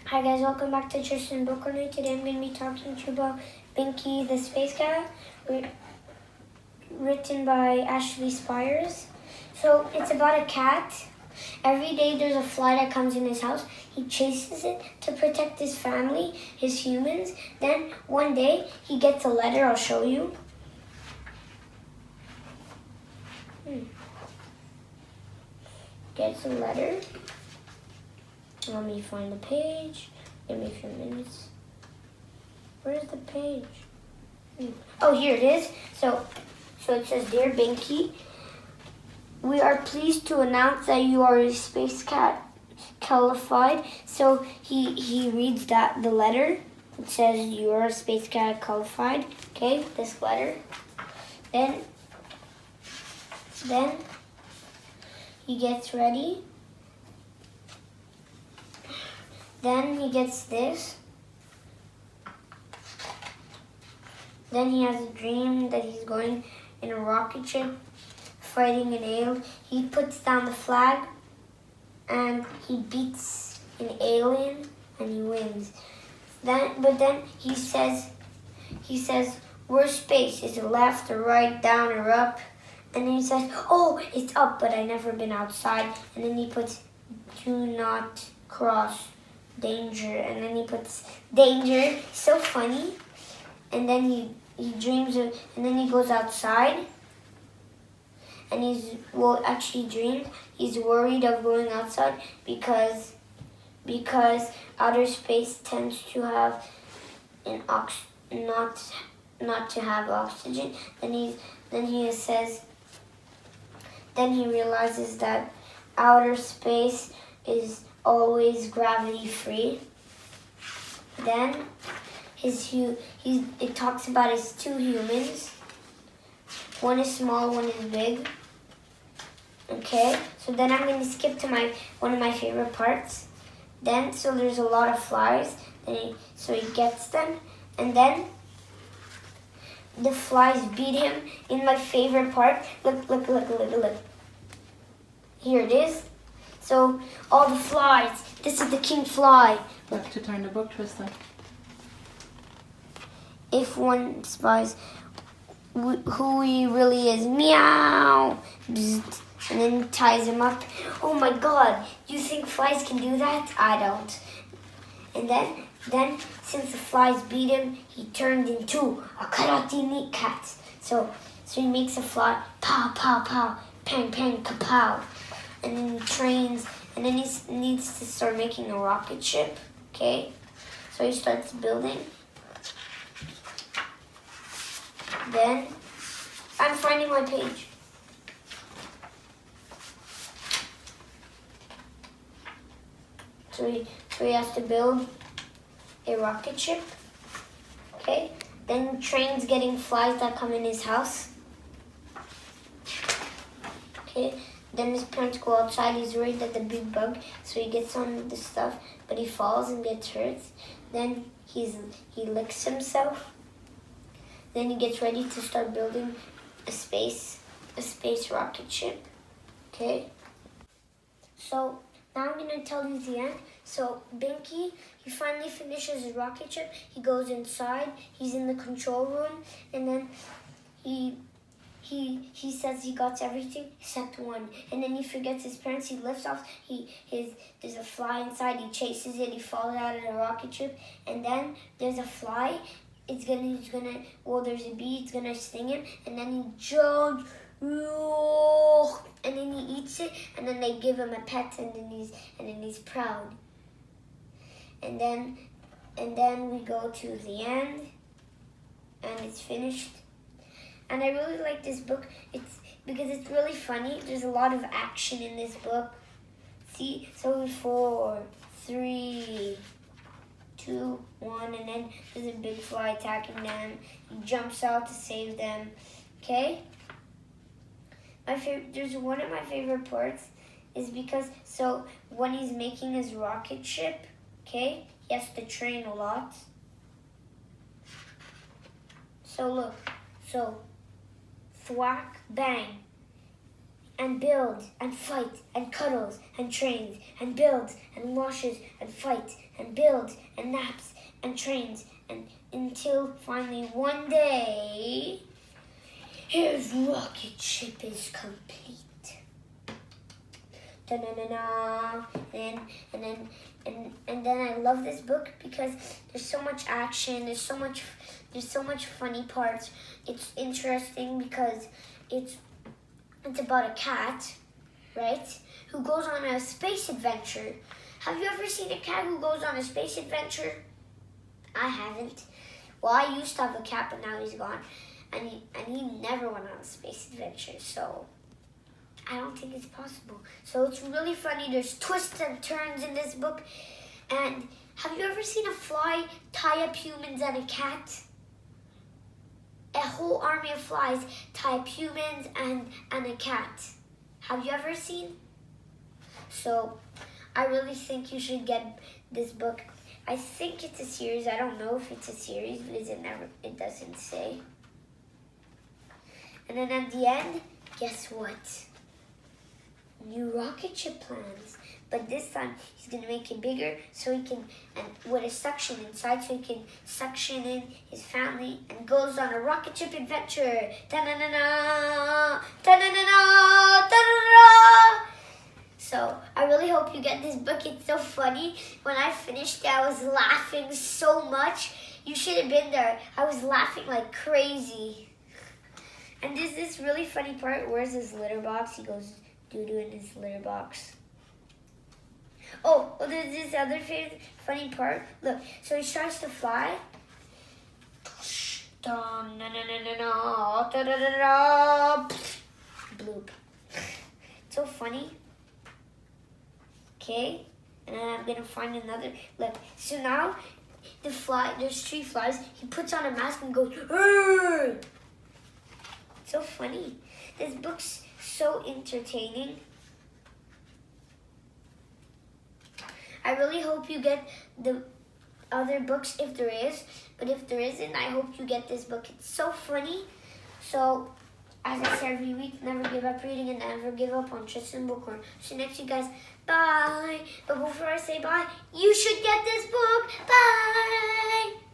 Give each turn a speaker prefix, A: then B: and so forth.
A: Hi guys, welcome back to Tristan Book Corner. Today I'm going to be talking to you about Binky the Space Cat, written by Ashley Spires. So it's about a cat. Every day there's a fly that comes in his house. He chases it to protect his family, his humans. Then one day he gets a letter. I'll show you. Gets a letter. Let me find the page. Give me a few minutes. Where's the page? Oh, here it is. So it says, "Dear Binky, we are pleased to announce that you are a space cat qualified." So he reads the letter. It says you are a space cat qualified. Okay, this letter. Then he gets ready. Then he gets this. Then he has a dream that he's going in a rocket ship fighting an alien. He puts down the flag and he beats an alien and he wins. But then he says, "Where's space? Is it left or right, down or up?" And then he says, "Oh, it's up, but I've never been outside." And then he puts, "Do not cross danger," and then he puts danger. So funny. And then he dreams of, and then he goes outside. And he's worried of going outside because outer space tends to have not to have oxygen. Then he realizes that outer space is always gravity free. Then it talks about his two humans. One is small, one is big. Okay, so then I'm going to skip to one of my favorite parts. So there's a lot of flies. So he gets them, and then the flies beat him in my favorite part. Look. Here it is. So all the flies. This is the king fly.
B: Back to turn the book, Tristan.
A: If one spies who he really is, meow, bzzt, and then ties him up. Oh my God! You think flies can do that? I don't. And then since the flies beat him, he turned into a karate meat cat. So he makes a fly, pow, pow, pow, pang, pang, kapow. And then he trains, and then he needs to start making a rocket ship, okay? So he starts building. Then, I'm finding my page. So he has to build a rocket ship, okay? Then he trains getting flies that come in his house, okay? Then his parents go outside. He's worried that the big bug, so he gets on the stuff, but he falls and gets hurt. Then he licks himself. Then he gets ready to start building a space rocket ship. Okay. So now I'm gonna tell you the end. So Binky, he finally finishes his rocket ship. He goes inside. He's in the control room, and then he says he got everything except one. And then he forgets his parents. He lifts off. There's a fly inside. He chases it. He falls out of the rocket ship. And then there's a fly. There's a bee. It's gonna sting him. And then he jumps. And then he eats it. And then they give him a pet. And then he's proud. And then we go to the end. And it's finished. And I really like this book. Because it's really funny. There's a lot of action in this book. See, so 4, 3, 2, 1, and then there's a big fly attacking them. He jumps out to save them. Okay? There's one of my favorite parts is because when he's making his rocket ship, okay, he has to train a lot. So look, thwack, bang. and builds and fights and cuddles and trains and builds and washes and fights and builds and naps and trains and until finally one day his rocket ship is complete. Da-na-na-na. And then I love this book because there's so much action, there's so much funny parts. It's interesting because it's about a cat, right, who goes on a space adventure. Have you ever seen a cat who goes on a space adventure? I haven't. Well, I used to have a cat, but now he's gone. And he never went on a space adventure, so I don't think it's possible. So it's really funny. There's twists and turns in this book. And have you ever seen a fly tie up humans and a cat? A whole army of flies tie up humans and a cat. Have you ever seen? So I really think you should get this book. I think it's a series. I don't know if it's a series because it doesn't say. And then at the end, guess what? New rocket ship plans. But this time, he's going to make it bigger so he can, and with a suction inside, so he can suction in his family and goes on a rocket ship adventure. Da-na-na-na, da-na-na-na, da-na-na. So, I really hope you get this book. It's so funny. When I finished it, I was laughing so much. You should have been there. I was laughing like crazy. And there's this really funny part. Where's his litter box? He goes doo-doo in his litter box. Oh, there's this other funny part. Look, so he tries to fly. Bloop. It's so funny. Okay, and then I'm gonna find another. Look, so now there's 3 flies. He puts on a mask and goes, "Arr!" It's so funny. This book's so entertaining. I really hope you get the other books if there is. But if there isn't, I hope you get this book. It's so funny. So, as I say every week, never give up reading and never give up on Tristan Bookworm. So next you guys, bye. But before I say bye, you should get this book. Bye.